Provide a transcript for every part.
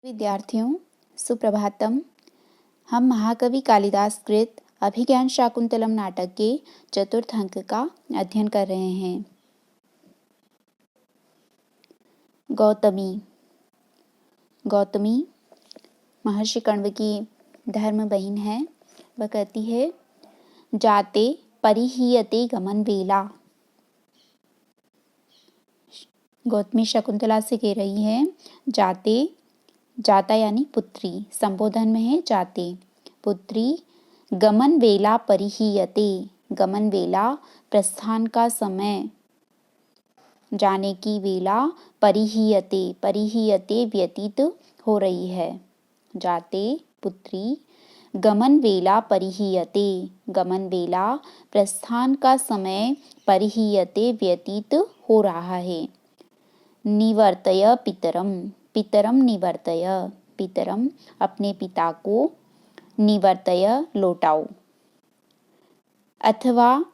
विद्यार्थियों, सुप्रभातम। हम महाकवि कालिदास कृत अभिज्ञान शाकुंतलम नाटक के चतुर्थ अंक का अध्ययन कर रहे हैं। गौतमी महर्षि कण्व की धर्म बहिन है। वह कहती है, जाते परिहीयते गमन वेला। गौतमी शकुंतला से कह रही है, जाता यानी पुत्री, संबोधन में है जाते, पुत्री गमन वेला परिहीयते। गमन वेला प्रस्थान का समय, जाने की वेला परिहीयते व्यतीत हो रही है। जाते पुत्री गमन वेला परिहीयते, गमन वेला प्रस्थान का समय परिहीयते व्यतीत हो रहा है। निवर्तय पितरम निवर्तय, पितरम अपने पिता को, निवर्तय लौटाओ। अथवा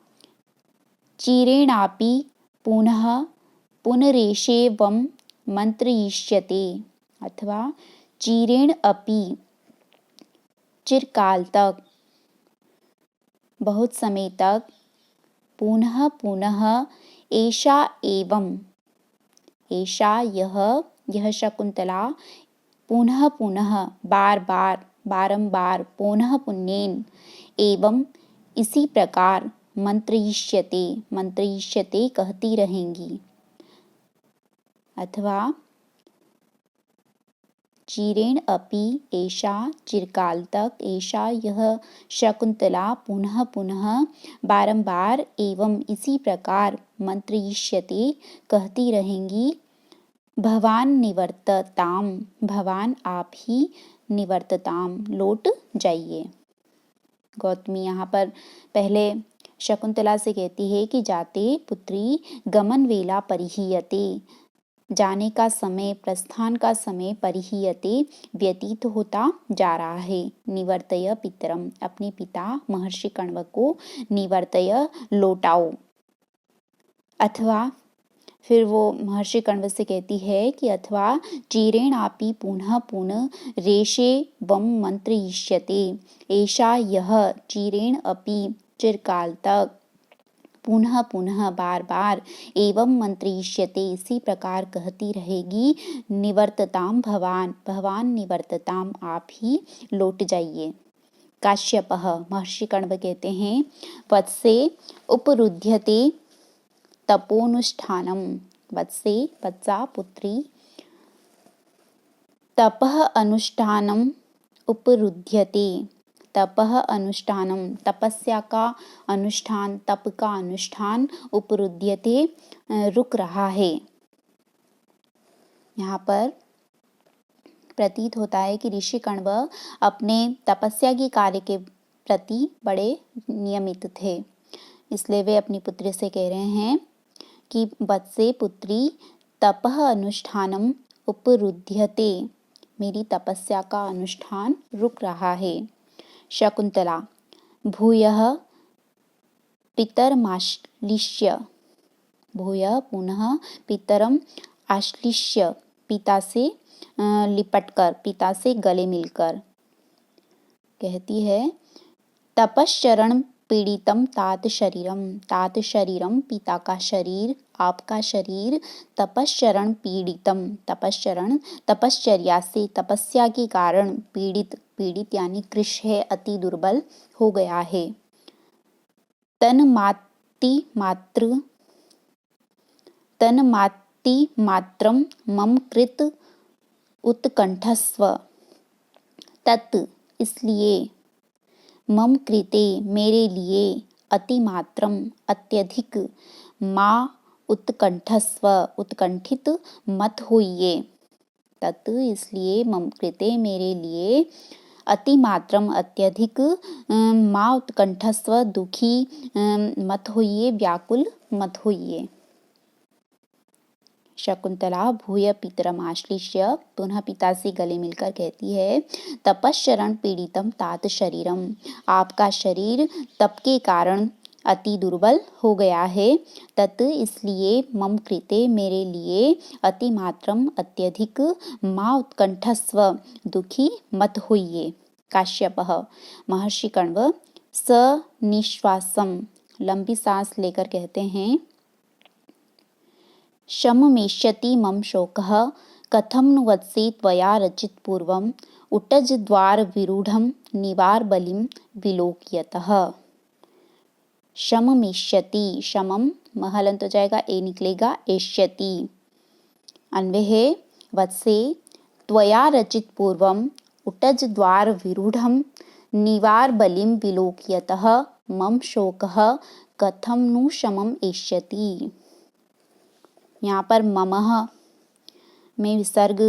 चिरेणापि पुनः पुनरेषेवं मंत्रयिष्यते, अथवा चिरेण अपि चिरकाल तक, बहुत समय तक, पुनः पुनः ऐषा एवं, ऐषा यह शकुंतला, पुनः पुनः बार बार बारंबार, पुनः पुण्येन एवं इसी प्रकार, मंत्रयिष्यते कहती रहेंगी। अथवा चिरेण अपि ऐषा चिरकाल तक, ऐषा यह शकुंतला पुनः पुनः बारंबार एवं इसी प्रकार मंत्रयिष्यते कहती रहेंगी। भवान निवर्तताम, भवान आप ही निवर्तताम लौट जाइए। गौतमी यहाँ पर पहले शकुंतला से कहती है कि जाते पुत्री गमन वेला परिहीयते, जाने का समय, प्रस्थान का समय परिहीयते व्यतीत होता जा रहा है। निवर्तय पितरम, अपने पिता महर्षि कण्व को निवर्तय लौटाओ। अथवा फिर वो महर्षि कण्व से कहती है कि अथवा चिरेणापि पुनः पुनः रेशे वम मंत्रयिष्यते, ऐषा यह चिरेण अपि चिरकाल तक, पुनः पुनः बार बार, एवं मंत्रयिष्यते इसी प्रकार कहती रहेगी। निवर्तताम भवान निवर्तताम आप ही लौट जाइए। काश्यपः महर्षि कण्व कहते हैं, वत्से उपरुध्यते तपोनुष्ठानम, वत्से वत्सा पुत्री, तपः अनुष्ठानम उपरुध्यते, तपः अनुष्ठानम तपस्या का अनुष्ठान, तप का अनुष्ठान, उपरुध्यते रुक रहा है। यहाँ पर प्रतीत होता है कि ऋषि कण्व अपने तपस्या के कार्य के प्रति बड़े नियमित थे, इसलिए वे अपनी पुत्री से कह रहे हैं कि वत्से पुत्री तपः अनुष्ठानम उपरुध्यते, मेरी तपस्या का अनुष्ठान रुक रहा है। शकुंतला भूयः पितरमाश्लिष्य, भूयः पुनः पितरम आश्लिष्य, पिता से लिपटकर, पिता से गले मिलकर कहती है, तपश्चरण पीड़ितम तात शरीरम पिता का शरीर, आपका शरीर, तपश्चरण पीड़ितम, तपश्चरण तपश्चर्या से, तपस्या के कारण, पीड़ित यानी कृश है, अति दुर्बल हो गया है। तन्माति मात्रम मम कृत उत्कंठस्व, तत् इसलिए, मम कृते मेरे लिए, अतिमात्रम अत्यधिक, माँ उत्कंठस्व उत्कंठित मत होइए, तत् इसलिए, मम कृते मेरे लिए, अतिमात्रम अत्यधिक, माँ उत्कंठस्व दुखी मत होइए, व्याकुल मत होइए। शकुंतला भूय पितरमाश्लिष्य, पुनः पिता से गले मिलकर कहती है, तपश्चरण पीड़ितम तात शरीरम, आपका शरीर तप के कारण अति दुर्बल हो गया है। तत् इसलिए मम कृते मेरे लिए अतिमात्रम अत्यधिक मा उत्कंठस्व दुखी मत होइए। काश्यपः महर्षि कण्व स निश्वासम लंबी सांस लेकर कहते हैं शममेष्यति मम शोकः कथं नु वत्से त्वया रचित पूर्वम् उटज द्वार विरूढ़ं निवार बलिं विलोक्यतः। शममेष्यति शमम महलंत हो जाएगा ए निकलेगा एष्यति अन्वय है वत्से त्वया रचित पूर्वम उटज द्वार विरूढ़ं निवार बलिं विलोक्यतः मम शोकः कथं नु शमम एष्यति। यहाँ पर ममः में विसर्ग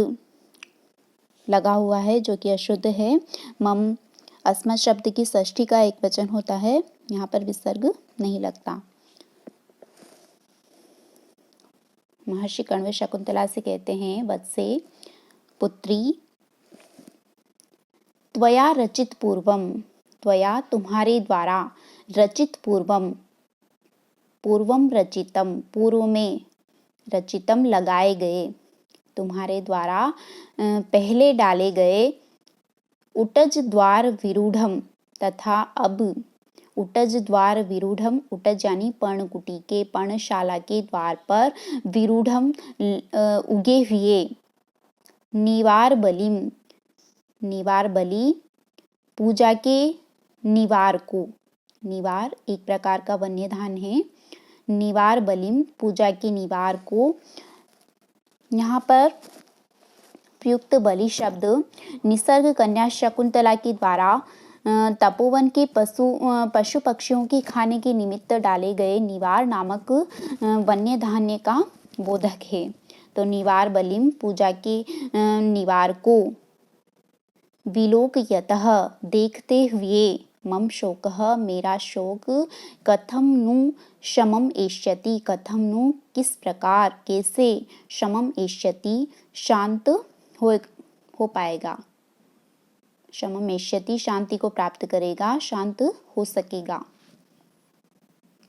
लगा हुआ है जो कि अशुद्ध है। मम अस्मत् शब्द की षष्ठी का एक वचन होता है, यहाँ पर विसर्ग नहीं लगता। महर्षि कण्व शकुंतला से कहते हैं वत्से पुत्री त्वया रचित पूर्वम त्वया तुम्हारे द्वारा रचित पूर्वम पूर्वम रचितम पूर्व में रचितम लगाए गए तुम्हारे द्वारा पहले डाले गए उटज द्वार विरूढ़म तथा अब उटज द्वार विरूढ़म उटज यानी पर्णकुटी के पर्णशाला के द्वार पर विरूढ़म उगे हुए निवार बलिम निवार बलि पूजा के निवार को निवार एक प्रकार का वन्य धान है निवार बलिम पूजा के निवार को। यहाँ पर प्रयुक्त बलि शब्द निसर्ग कन्या शकुंतला के द्वारा तपोवन के पशु पक्षियों के खाने के निमित्त डाले गए निवार नामक वन्य धान्य का बोधक है। तो निवार बलिम पूजा के निवार को विलोकयतः देखते हुए मम शोकः मेरा शोक कथम नु शमम एष्यति कथम नु किस प्रकार कैसे शमम एष्यति शांत हो पाएगा शमम एष्यति शांति को प्राप्त करेगा शांत हो सकेगा।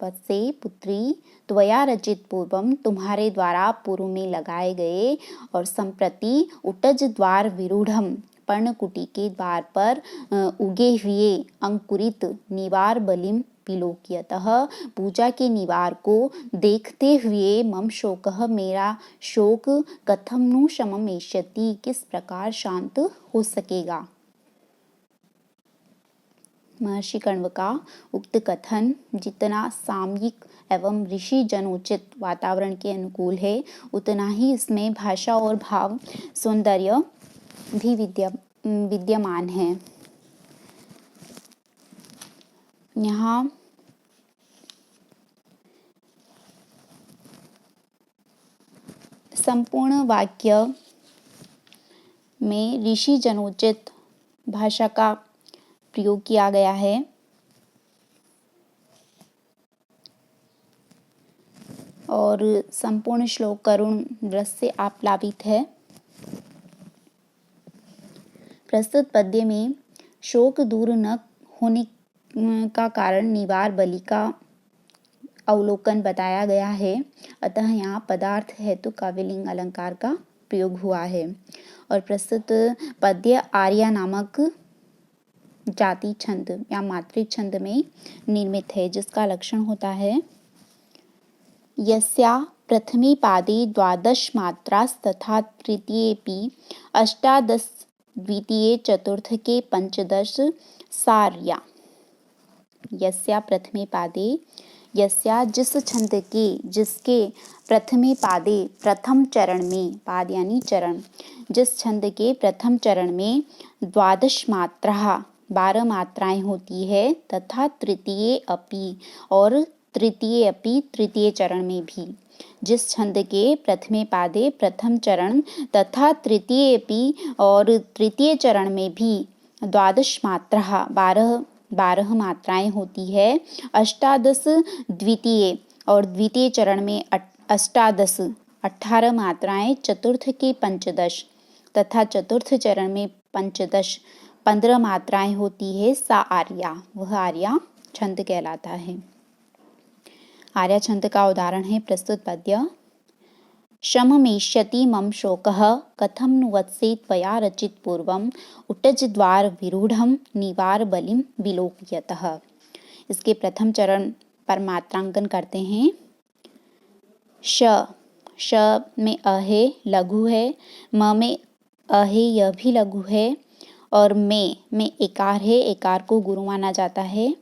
वत्से पुत्री त्वया रचित पूर्वम तुम्हारे द्वारा पूर्व में लगाए गए और संप्रति उटज द्वार विरूढ़म पर्णकुटी के द्वार पर उगे हुए अंकुरित निवार बलिम विलोक्यतः पूजा के निवार को देखते हुए मम शोकः मेरा शोक कथम नु शमम एष्यति किस प्रकार शांत हो सकेगा। महर्षि कण्व का उक्त कथन जितना सामयिक एवं ऋषि जनोचित वातावरण के अनुकूल है उतना ही इसमें भाषा और भाव सौंदर्य भी विद्यमान है। यहाँ संपूर्ण वाक्य में ऋषि जनोचित भाषा का प्रयोग किया गया है। और संपूर्ण श्लोक करुण रस से आप्लावित है। प्रस्तुत पद्य में शोक दूर न होने का कारण निवार बलि का अवलोकन बताया गया है, अतः यहाँ पदार्थ हेतु काव्यलिंग अलंकार का प्रयोग हुआ है। और प्रस्तुत पद्य आर्या नामक जाति छंद या मातृक छंद में निर्मित है, जिसका लक्षण होता है यस्या प्रथमे पादे द्वादश मात्रास्तथा तृतीयेऽपि अष्टादश द्वितीये चतुर्थके पंचदश सार्या। यस्या प्रथमे पादे यस्या जिस छंद के जिसके प्रथमे पादे प्रथम चरण में पाद यानी चरण जिस छंद के प्रथम चरण में द्वादश मात्रा 12 मात्राएं होती है तथा तृतीय अपि और तृतीय अपि तृतीय चरण में भी जिस छंद के प्रथमे पादे प्रथम चरण तथा तृतीय अपि और तृतीय चरण में भी द्वादश मात्रा 12 मात्राएं होती है। अष्टादश द्वितीय और द्वितीय चरण में अष्टादश 18 मात्राएं चतुर्थ के पंचदश तथा चतुर्थ चरण में पंचदश 15 मात्राएं होती है। सा आर्या वह आर्या छंद कहलाता है। आर्या छंद का उदाहरण है प्रस्तुत पद्य। शममेष्यति मम शोकः कथं नु वत्से त्वया रचित पूर्वम् उटजद्वार विरूढ़ं निवार बलिं विलोक्यतः। इसके प्रथम चरण पर मात्रांकन करते हैं। श में अ है, लघु है। म में अ है, यह भी लघु है। और में एकार है, एकार को गुरु माना जाता है।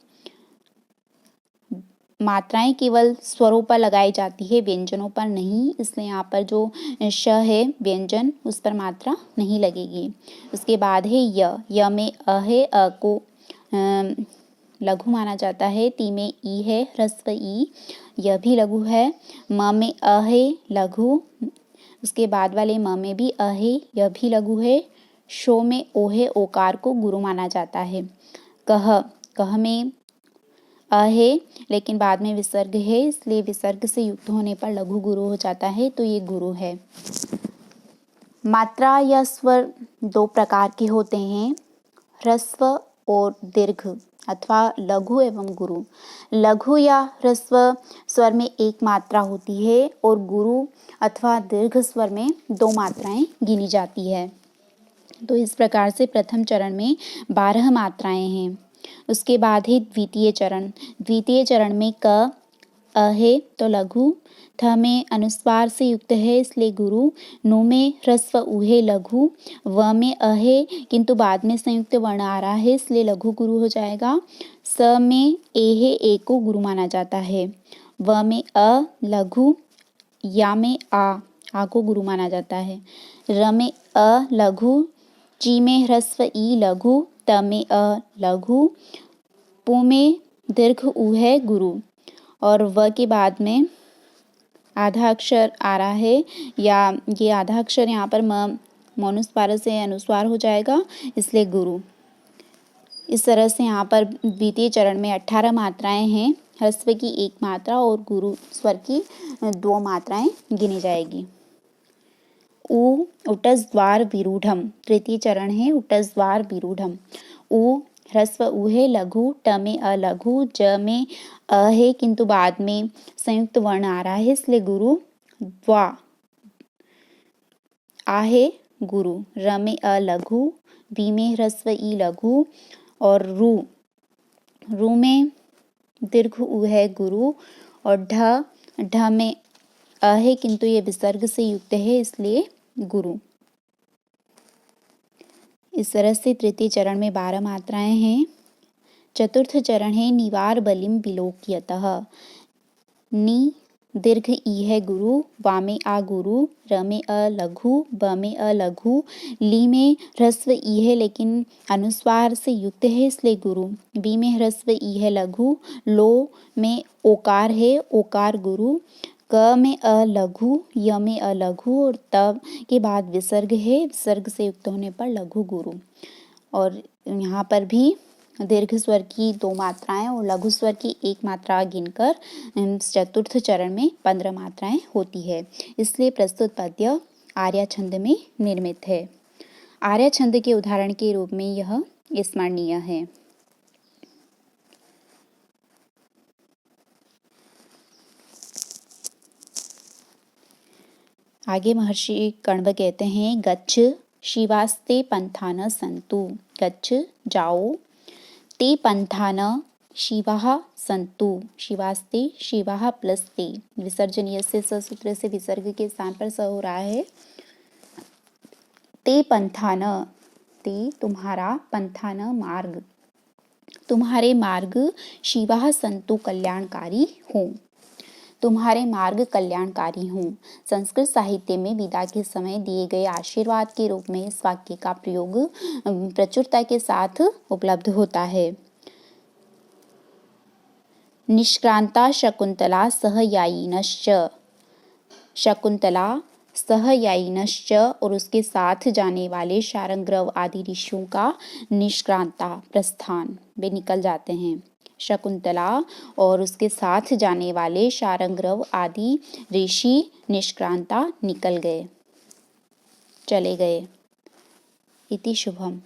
मात्राएं केवल स्वरों पर लगाई जाती है, व्यंजनों पर नहीं, इसलिए यहाँ पर जो श है व्यंजन, उस पर मात्रा नहीं लगेगी। उसके बाद है य में अ है, अ को लघु माना जाता है। ती में ई है, ह्रस्व ई, यह भी लघु है। म में अ है, लघु। उसके बाद वाले म में भी अ है, यह भी लघु है। शो में ओ है, ओकार को गुरु माना जाता है। कह में अ है, लेकिन बाद में विसर्ग है, इसलिए विसर्ग से युक्त होने पर लघु गुरु हो जाता है, तो ये गुरु है। मात्रा या स्वर दो प्रकार के होते हैं, ह्रस्व और दीर्घ अथवा लघु एवं गुरु। लघु या ह्रस्व स्वर में एक मात्रा होती है और गुरु अथवा दीर्घ स्वर में दो मात्राएं गिनी जाती है। तो इस प्रकार से प्रथम चरण में 12 मात्राएं हैं। उसके बाद है द्वितीय चरण। द्वितीय चरण में क अ है तो लघु, थ में अनुस्वार से युक्त है इसलिए गुरु, नु में ह्रस्व उ है लघु, व में अ है किंतु बाद में संयुक्त वर्ण आ रहा है इसलिए लघु गुरु हो जाएगा। स में ए है, ए को गुरु माना जाता है। व में अ लघु, या में आ को गुरु माना जाता है। र में अ लघु, ची में ह्रस्व ई लघु, त में अ लघु, पु में दीर्घ उ है गुरु, और व के बाद में आधा अक्षर आ रहा है, या ये आधा अक्षर यहाँ पर मौनुस्वार से अनुस्वार हो जाएगा, इसलिए गुरु। इस तरह से यहाँ पर द्वितीय चरण में 18 मात्राएं हैं। ह्रस्व की एक मात्रा और गुरु स्वर की 2 मात्राएं गिनी जाएगी। उ उटजद्वार विरूढ़म, तृतीय चरण है उटजद्वार विरूढ़म। उ ह्रस्व उ है लघु, ट में अ लघु, ज में अ है किंतु बाद में संयुक्त वर्ण आ रहा है इसलिए गुरु। द्वा आ है गुरु, र में अ लघु, वी में ह्रस्व ई लघु, और रू में दीर्घ उ है गुरु, और ढ में अ है किंतु ये विसर्ग से युक्त है इसलिए गुरु। इस तरह से तृतीय चरण में 12 मात्राएं हैं। चतुर्थ चरण है निवार बलिम विलोक्यतः। नि दीर्घ ई है गुरु, वा में आ गुरु, र में अ लघु, ब में अ लघु, ली में ह्रस्व ई है लेकिन अनुस्वार से युक्त है इसलिए गुरु। बी में ह्रस्व ई है लघु, लो में ओकार है, ओकार गुरु। क में अ लघु, य में अ लघु, और तब के बाद विसर्ग है, विसर्ग से युक्त होने पर लघु गुरु। और यहाँ पर भी दीर्घ स्वर की 2 मात्राएं और लघु स्वर की 1 मात्रा गिनकर चतुर्थ चरण में 15 मात्राएं होती है। इसलिए प्रस्तुत पद्य आर्या छंद में निर्मित है। आर्या छंद के उदाहरण के रूप में यह स्मरणीय है। आगे महर्षि कण्व कहते हैं, गच्छ शिवास्ते पंथान सन्तु। गच्छ जाओ, ते पंथान शिवाः सन्तु। शिवास्ते, शिवाः प्लस ते, विसर्जनीय से ससूत्र से विसर्ग के स्थान पर स हो रहा है। ते पंथान, ते तुम्हारा, पंथान मार्ग, तुम्हारे मार्ग, शिवाः सन्तु कल्याणकारी हों, तुम्हारे मार्ग कल्याणकारी हों। संस्कृत साहित्य में विदा के समय दिए गए आशीर्वाद के रूप में इस वाक्य का प्रयोग प्रचुरता के साथ उपलब्ध होता है। निष्क्रांता शकुंतला सहयायिनश्च, शकुंतला सहयायिनश्च, और उसके साथ जाने वाले शारंग्रव आदि ऋषियों का निष्क्रांता प्रस्थान, वे निकल जाते हैं। शकुंतला और उसके साथ जाने वाले शारंग्रव आदि ऋषि निष्क्रांता निकल गए, चले गए। इति शुभम।